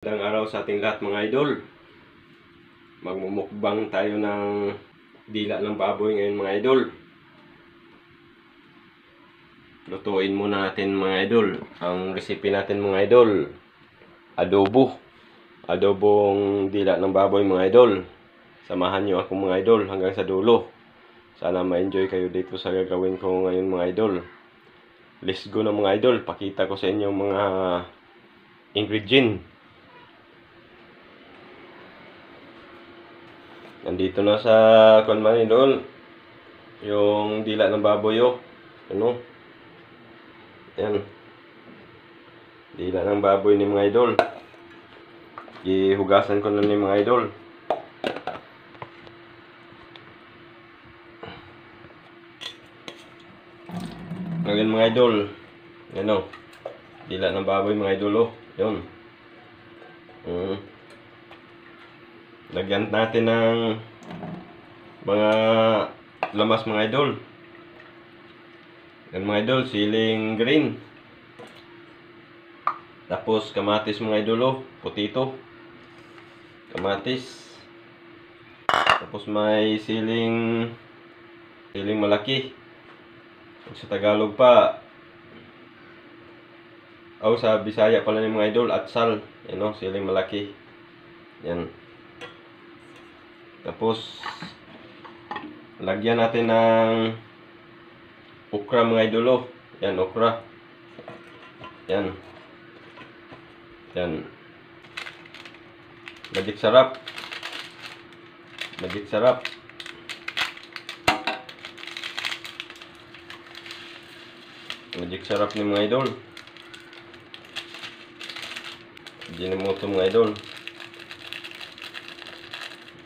Magandang araw sa ating lahat mga idol. Magmumukbang tayo ng dila ng baboy ngayon mga idol. Lutuin muna natin mga idol. Ang recipe natin mga idol, adobo. Adobong dila ng baboy mga idol. Samahan nyo ako mga idol hanggang sa dulo. Sana ma-enjoy kayo dito sa gagawin ko ngayon mga idol. Let's go na mga idol. Pakita ko sa inyo mga ingredient. Nandito na sa mga idol yung dila ng baboy ano. Yan. Dila ng baboy ni mga idol. Ihugasan ko na ni mga idol. Ngayon mga idol, yan dila ng baboy mga idol yun. Lagyan natin ng mga lamas mga idol. Yan mga idol, siling green. Tapos kamatis mga idol putito. Kamatis. Tapos may siling malaki. Sa Tagalog pa, sa Bisaya pala ni mga idol, atsal. Yan siling malaki. Yan. Tapos lagyan natin ng okra mga idol Yan, okra. Yan. Yan. Magic sarap. Magic sarap. Magic sarap ni mga idol. Ginumuto mga idol.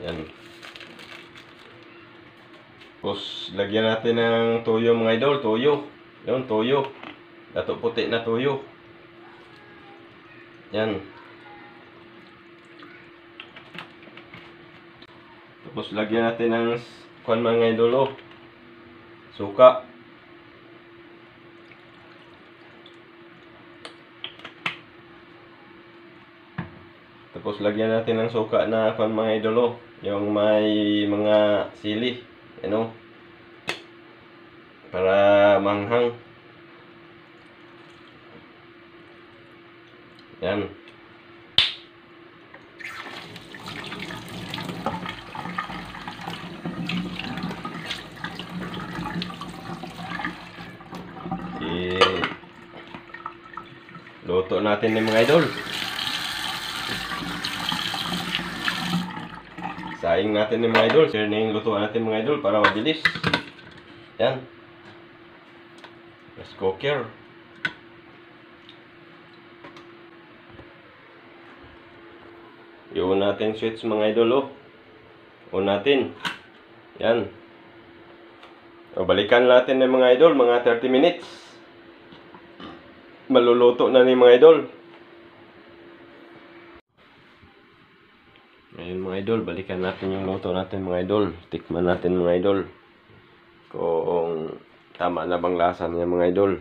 Yan. Tapos lagyan natin ng toyo mga idol, toyo. Yun, toyo. Dato puti na toyo. Yan. Tapos lagyan natin ng mga idol suka. Tapos lagyan natin ng suka na mga idol yung may mga sili, para manghang. Yan. Luto natin ng mga idol. Saing natin ng mga idol. Share na yung lutuan natin mga idol para mabilis. Yan. Rice cooker. Iwan natin switch mga idol on natin. Yan. Balikan natin ng mga idol mga 30 minutes. Maluluto na ni mga idol. Ngayon mga idol, balikan natin yung luto natin mga idol. Tikman natin mga idol kung tama na bang lasa niya mga idol.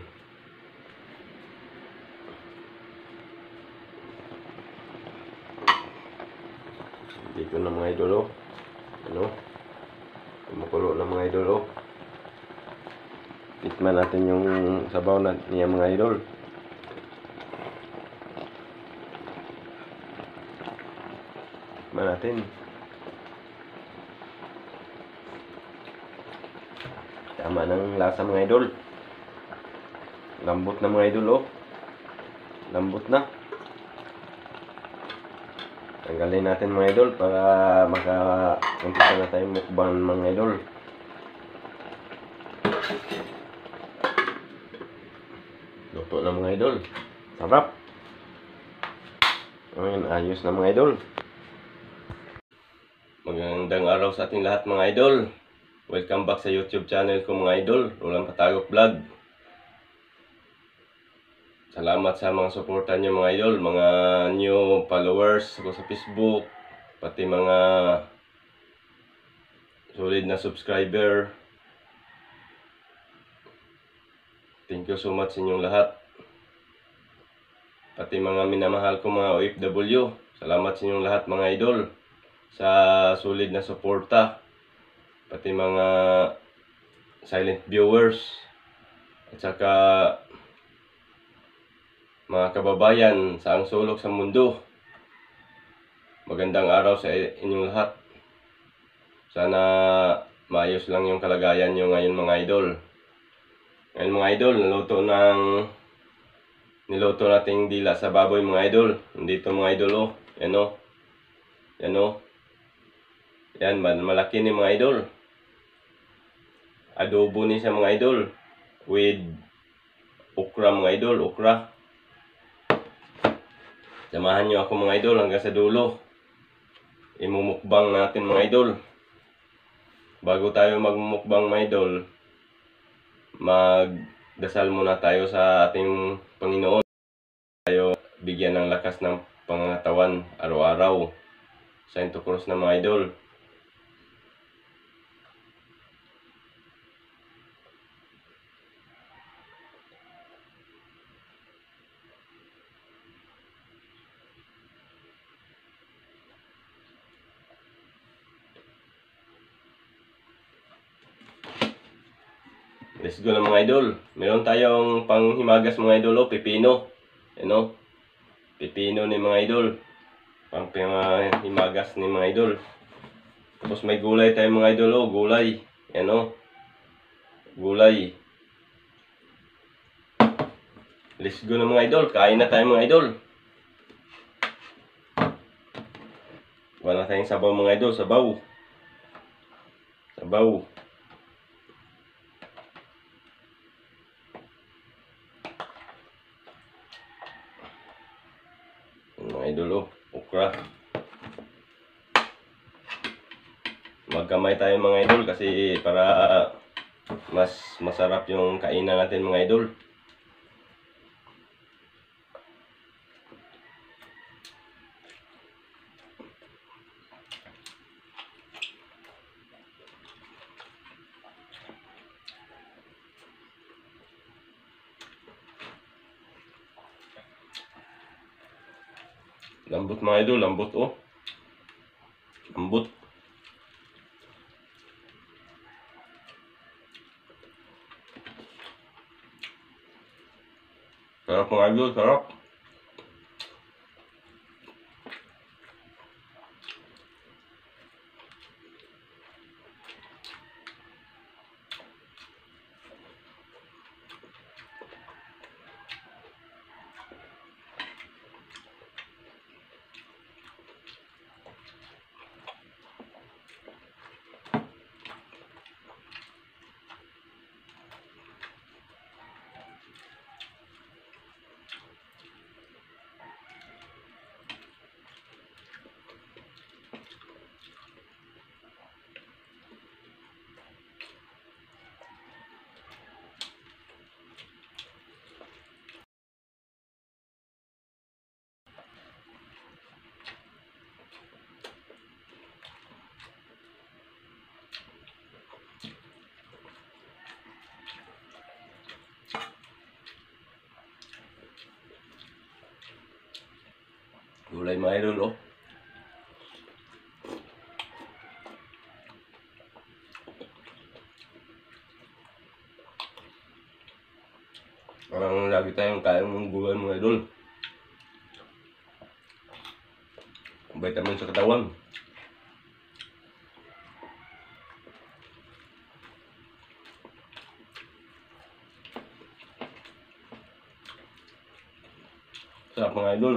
Dito na mga idol kumukulo na mga idol Tikman natin yung sabaw na niya mga idol. Tikman natin. Tama ng lasa mga idol. Lambot na mga idol Lambot na. Tanggalin natin mga idol para maka-umpisa na tayo mukbang mga idol. Luto na mga idol. Sarap. Ayun, ayos na mga idol. Magandang araw sa ating lahat mga idol. Welcome back sa YouTube channel ko mga idol, Roland Patagop Vlog. Salamat sa mga suporta nyo mga idol, mga new followers ko sa Facebook, pati mga solid na subscriber. Thank you so much sa inyong lahat. Pati mga minamahal ko mga OFW. Salamat sa inyong lahat mga idol sa solid na suporta, pati mga silent viewers at saka mga kababayan sa ang sulok sa mundo. Magandang araw sa inyong lahat. Sana maayos lang yung kalagayan nyo ngayon mga idol. Ngayon mga idol, niluto nating dila sa baboy mga idol. Nandito mga idol oh. Yan oh. Yan oh. Yan, malaki ni mga idol. Adobo ni siya mga idol. With okra mga idol, okra. Samahan nyo ako mga idol hanggang sa dulo. Imumukbang natin mga idol. Bago tayo magmumukbang mga idol, magdasal muna tayo sa ating Panginoon. Tayo bigyan ng lakas ng pangangatawan araw-araw. Santo Cruz na mga idol. Let's go na mga idol. Meron tayong panghimagas mga idol, oh, pipino. Yan oh. Pipino ni mga idol. Panghimagas ni mga idol. Tapos may gulay tayo mga idol, oh, gulay. Yan oh. Gulay. Let's go na mga idol. Kain na tayo mga idol. Wala tayong sabaw mga idol, sabaw. Sabaw. Mga idol oh, okra. Magkamay tayo mga idol kasi para mas masarap yung kainan natin mga idol. Lambot mga idol, lambot oh. Lambot. Sarap mga idol, sarap. Gulay mga idol oh. Parang lagi tayong kain ng gulay mga idol. Vitamin sa katawan. Sarap mga idol.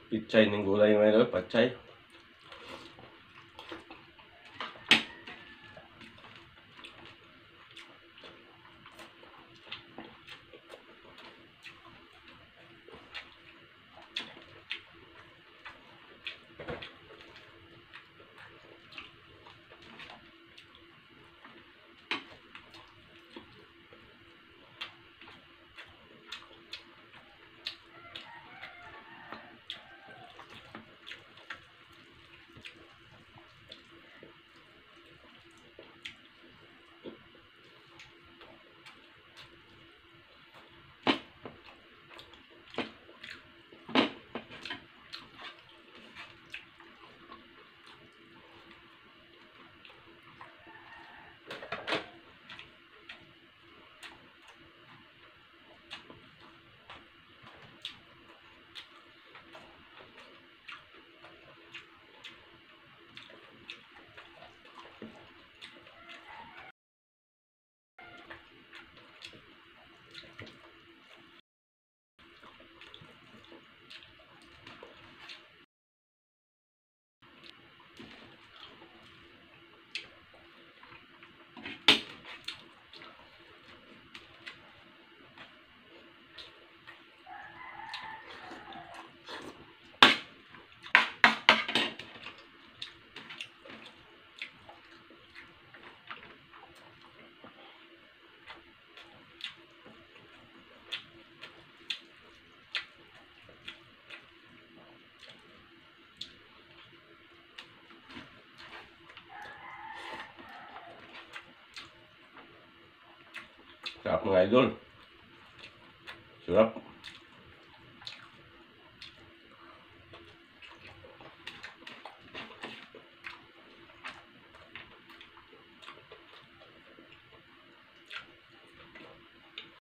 Pichay ng gulay mga idol, pachay. Sarap mga idol. Sarap.